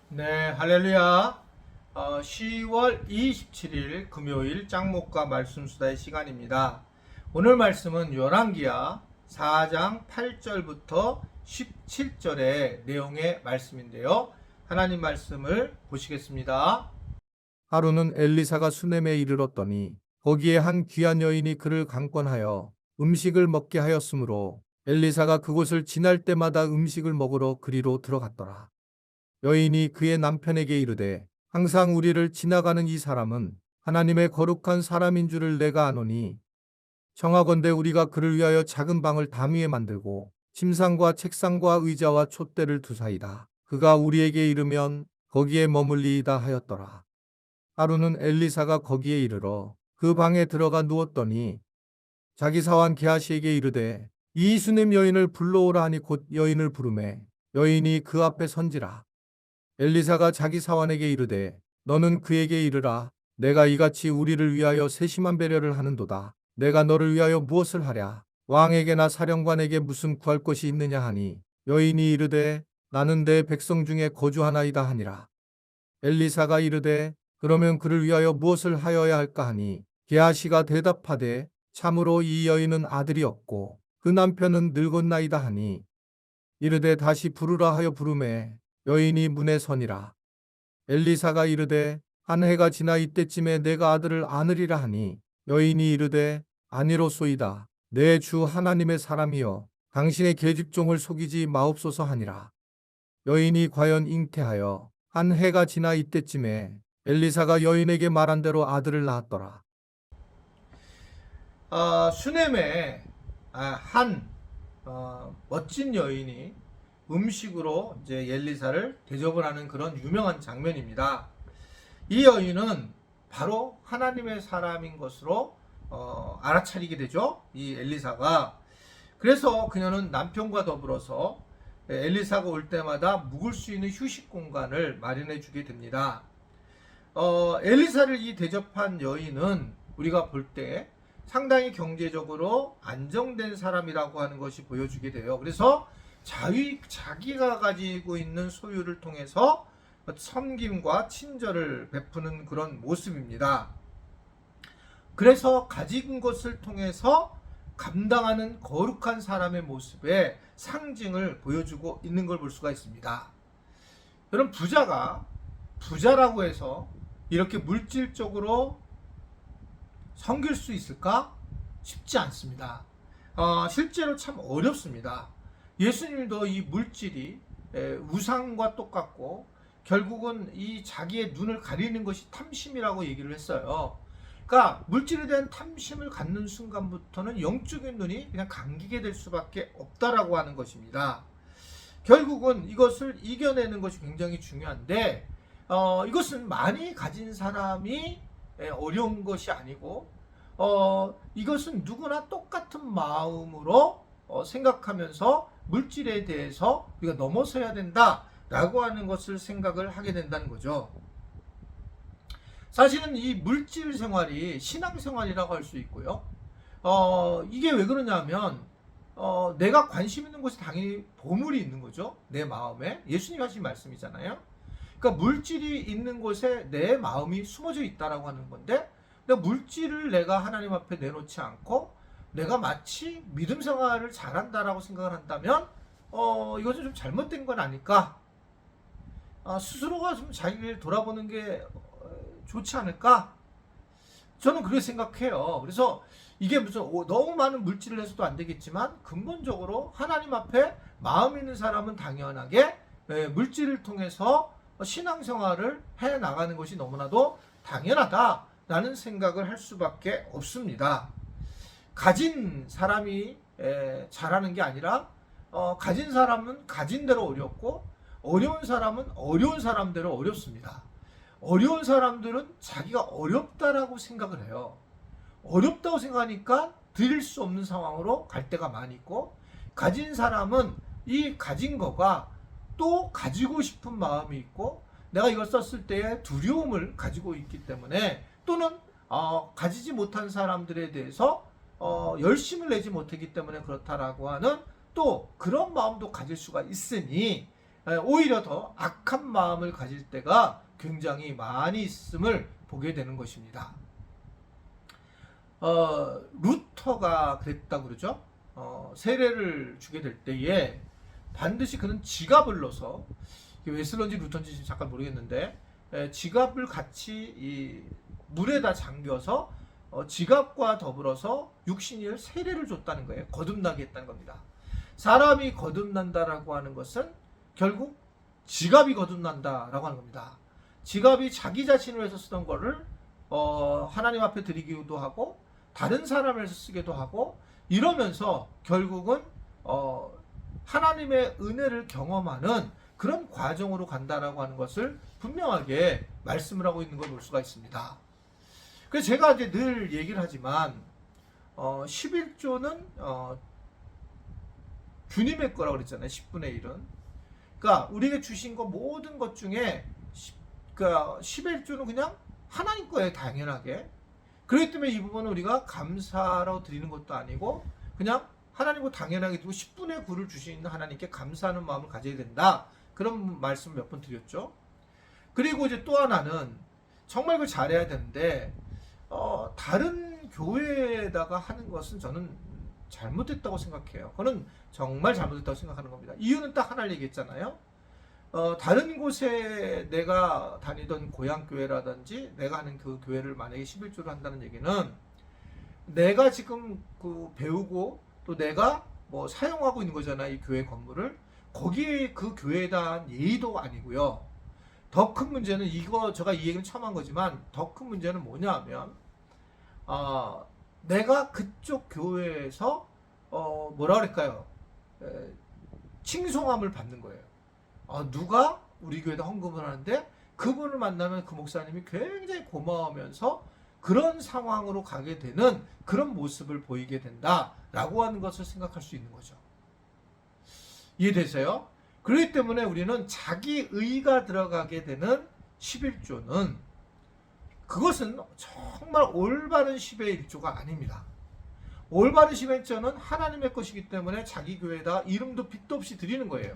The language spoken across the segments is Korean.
네, 할렐루야. 10월 27일 금요일 짱목과 말씀수다의 시간입니다. 오늘 말씀은 열왕기야 4장 8절부터 17절의 내용의 말씀인데요. 하나님 말씀을 보시겠습니다. 하루는 엘리사가 수넴에 이르렀더니 거기에 한 귀한 여인이 그를 강권하여 음식을 먹게 하였으므로 엘리사가 그곳을 지날 때마다 음식을 먹으러 그리로 들어갔더라. 여인이 그의 남편에게 이르되 항상 우리를 지나가는 이 사람은 하나님의 거룩한 사람인 줄을 내가 아노니 청하건대 우리가 그를 위하여 작은 방을 담 위에 만들고 침상과 책상과 의자와 촛대를 두사이다. 그가 우리에게 이르면 거기에 머물리이다 하였더라. 하루는 엘리사가 거기에 이르러 그 방에 들어가 누웠더니 자기 사환 게하시에게 이르되 이 수넴 여인을 불러오라 하니 곧 여인을 부르매 여인이 그 앞에 선지라. 엘리사가 자기 사환에게 이르되 너는 그에게 이르라. 내가 이같이 우리를 위하여 세심한 배려를 하는도다. 내가 너를 위하여 무엇을 하랴. 왕에게나 사령관에게 무슨 구할 것이 있느냐 하니 여인이 이르되 나는 내 백성 중에 거주하나이다 하니라. 엘리사가 이르되 그러면 그를 위하여 무엇을 하여야 할까 하니 게하시가 대답하되 참으로 이 여인은 아들이 없고 그 남편은 늙었나이다 하니 이르되 다시 부르라 하여 부르매 여인이 문에 서니라. 엘리사가 이르되 한 해가 지나 이때쯤에 내가 아들을 안으리라 하니 여인이 이르되 아니로소이다. 내 주 하나님의 사람이여 당신의 계집종을 속이지 마옵소서 하니라. 여인이 과연 잉태하여 한 해가 지나 이때쯤에 엘리사가 여인에게 말한 대로 아들을 낳았더라. 수넴에 한 멋진 여인이 음식으로 이제 엘리사를 대접을 하는 그런 유명한 장면입니다. 이 여인은 바로 하나님의 사람인 것으로 알아차리게 되죠. 이 엘리사가. 그래서 그녀는 남편과 더불어서 엘리사가 올 때마다 묵을 수 있는 휴식 공간을 마련해 주게 됩니다. 엘리사를 이 대접한 여인은 우리가 볼 때 상당히 경제적으로 안정된 사람이라고 하는 것이 보여주게 돼요. 그래서 자기가 가지고 있는 소유를 통해서 섬김과 친절을 베푸는 그런 모습입니다. 그래서 가진 것을 통해서 감당하는 거룩한 사람의 모습의 상징을 보여주고 있는 걸 볼 수가 있습니다. 여러분, 부자라고 해서 이렇게 물질적으로 섬길 수 있을까? 쉽지 않습니다. 실제로 참 어렵습니다. 예수님도 이 물질이 우상과 똑같고 결국은 이 자기의 눈을 가리는 것이 탐심이라고 얘기를 했어요. 그러니까 물질에 대한 탐심을 갖는 순간부터는 영적인 눈이 그냥 감기게 될 수밖에 없다라고 하는 것입니다. 결국은 이것을 이겨내는 것이 굉장히 중요한데 이것은 많이 가진 사람이 어려운 것이 아니고 이것은 누구나 똑같은 마음으로 생각하면서 물질에 대해서 우리가 넘어서야 된다라고 하는 것을 생각을 하게 된다는 거죠. 사실은 이 물질 생활이 신앙 생활이라고 할 수 있고요. 이게 왜 그러냐면 내가 관심 있는 곳에 당연히 보물이 있는 거죠. 내 마음에. 예수님 하신 말씀이잖아요. 그러니까 물질이 있는 곳에 내 마음이 숨어져 있다라고 하는 건데, 물질을 내가 하나님 앞에 내놓지 않고 내가 마치 믿음 생활을 잘한다라고 생각을 한다면 이것은 좀 잘못된 건 아닐까? 스스로가 좀 자기를 돌아보는 게 좋지 않을까? 저는 그렇게 생각해요. 그래서 이게 무슨 너무 많은 물질을 해서도 안 되겠지만 근본적으로 하나님 앞에 마음 있는 사람은 당연하게 물질을 통해서 신앙생활을 해 나가는 것이 너무나도 당연하다라는 생각을 할 수밖에 없습니다. 가진 사람이 잘하는 게 아니라 가진 사람은 가진 대로 어렵고 어려운 사람은 어려운 사람대로 어렵습니다. 어려운 사람들은 자기가 어렵다라고 생각을 해요. 어렵다고 생각하니까 드릴 수 없는 상황으로 갈 때가 많이 있고, 가진 사람은 이 가진 거가 또 가지고 싶은 마음이 있고 내가 이걸 썼을 때의 두려움을 가지고 있기 때문에, 또는 가지지 못한 사람들에 대해서 열심을 내지 못했기 때문에 그렇다라고 하는 또 그런 마음도 가질 수가 있으니 오히려 더 악한 마음을 가질 때가 굉장히 많이 있음을 보게 되는 것입니다. 루터가 그랬다고 그러죠. 세례를 주게 될 때에 반드시 그는 지갑을 넣어서, 웨슬런지 루터인지 잠깐 모르겠는데, 지갑을 같이 이 물에다 잠겨서 지갑과 더불어서 육신이를 세례를 줬다는 거예요. 거듭나게 했다는 겁니다. 사람이 거듭난다라고 하는 것은 결국 지갑이 거듭난다라고 하는 겁니다. 지갑이 자기 자신을 위해서 쓰던 거를 하나님 앞에 드리기도 하고 다른 사람을 위해서 쓰기도 하고 이러면서 결국은 하나님의 은혜를 경험하는 그런 과정으로 간다라고 하는 것을 분명하게 말씀을 하고 있는 걸 볼 수가 있습니다. 그래서 제가 이제 늘 얘기를 하지만 11조는 주님의 거라고 그랬잖아요. 10분의 1은. 그러니까 우리에게 주신 거 모든 것 중에 그러니까 11조는 그냥 하나님 거예요. 당연하게. 그렇기 때문에 이 부분은 우리가 감사로 드리는 것도 아니고 그냥 하나님과 당연하게 두고 10분의 9를 주시는 하나님께 감사하는 마음을 가져야 된다. 그런 말씀을 몇 번 드렸죠. 그리고 이제 또 하나는 정말 그걸 잘해야 되는데 다른 교회에다가 하는 것은 저는 잘못됐다고 생각해요. 그거는 정말 잘못됐다고 생각하는 겁니다. 이유는 딱 하나를 얘기했잖아요. 다른 곳에 내가 다니던 고향교회라든지 내가 하는 그 교회를 만약에 11조를 한다는 얘기는 내가 지금 그 배우고 또 내가 뭐 사용하고 있는 거잖아요. 이 교회 건물을. 거기에 그 교회에 대한 예의도 아니고요. 더 큰 문제는 이거 제가 이 얘기는 처음 한 거지만 더 큰 문제는 뭐냐 하면 내가 그쪽 교회에서 뭐라 그럴까요? 칭송함을 받는 거예요. 누가 우리 교회에다 헌금을 하는데 그분을 만나면 그 목사님이 굉장히 고마워하면서 그런 상황으로 가게 되는 그런 모습을 보이게 된다라고 하는 것을 생각할 수 있는 거죠. 이해되세요? 그렇기 때문에 우리는 자기 의가 들어가게 되는 11조는 그것은 정말 올바른 10의 1조가 아닙니다. 올바른 10의 1조는 하나님의 것이기 때문에 자기 교회에다 이름도 빛도 없이 드리는 거예요.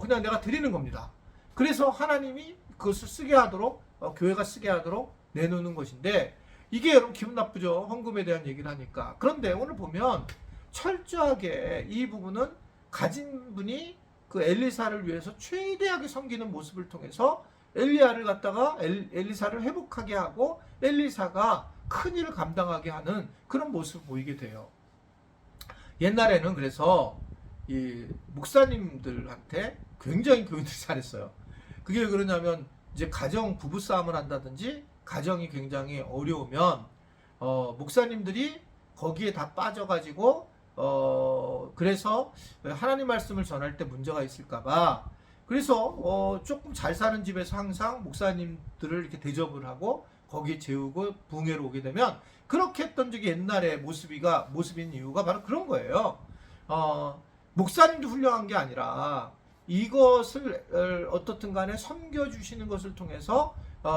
그냥 내가 드리는 겁니다. 그래서 하나님이 그것을 쓰게 하도록 교회가 쓰게 하도록 내놓는 것인데 이게 여러분 기분 나쁘죠? 헌금에 대한 얘기를 하니까. 그런데 오늘 보면 철저하게 이 부분은 가진 분이 그 엘리사를 위해서 최대하게 섬기는 모습을 통해서 엘리야를 갖다가 엘리사를 회복하게 하고 엘리사가 큰 일을 감당하게 하는 그런 모습을 보이게 돼요. 옛날에는 그래서 이 목사님들한테 굉장히 교인들이 잘했어요. 그게 왜 그러냐면 이제 가정 부부싸움을 한다든지 가정이 굉장히 어려우면 목사님들이 거기에 다 빠져가지고 그래서 하나님 말씀을 전할 때 문제가 있을까봐 그래서 조금 잘 사는 집에서 항상 목사님들을 이렇게 대접을 하고 거기에 재우고 부흥회로 오게 되면 그렇게 했던 적이 옛날에 모습인 이유가 바로 그런 거예요. 목사님도 훌륭한 게 아니라 이것을 어떻든 간에 섬겨주시는 것을 통해서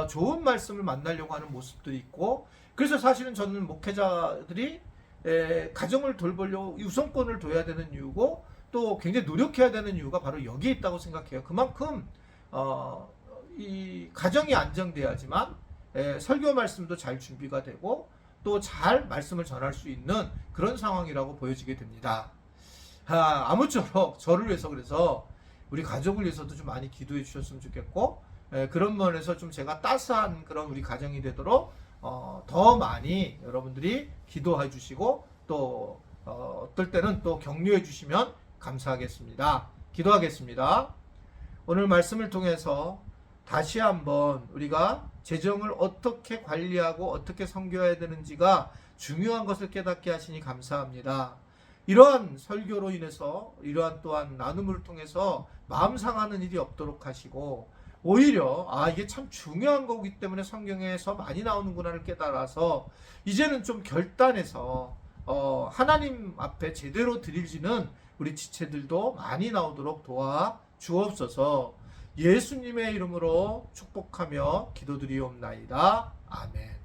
좋은 말씀을 만나려고 하는 모습들이 있고 그래서 사실은 저는 목회자들이 가정을 돌보려고 우선권을 둬야 되는 이유고 또 굉장히 노력해야 되는 이유가 바로 여기에 있다고 생각해요. 그만큼 이 가정이 안정돼야지만 설교 말씀도 잘 준비가 되고 또 잘 말씀을 전할 수 있는 그런 상황이라고 보여지게 됩니다. 아무쪼록 저를 위해서 그래서 우리 가족을 위해서도 좀 많이 기도해 주셨으면 좋겠고 그런 면에서 좀 제가 따스한 그런 우리 가정이 되도록 더 많이 여러분들이 기도해 주시고 또 어떨 때는 또 격려해 주시면 감사하겠습니다. 기도하겠습니다. 오늘 말씀을 통해서 다시 한번 우리가 재정을 어떻게 관리하고 어떻게 섬겨야 되는지가 중요한 것을 깨닫게 하시니 감사합니다. 이러한 설교로 인해서 이러한 또한 나눔을 통해서 마음 상하는 일이 없도록 하시고 오히려 이게 참 중요한 거기 때문에 성경에서 많이 나오는구나를 깨달아서 이제는 좀 결단해서 하나님 앞에 제대로 드릴지는 우리 지체들도 많이 나오도록 도와 주옵소서. 예수님의 이름으로 축복하며 기도드리옵나이다. 아멘.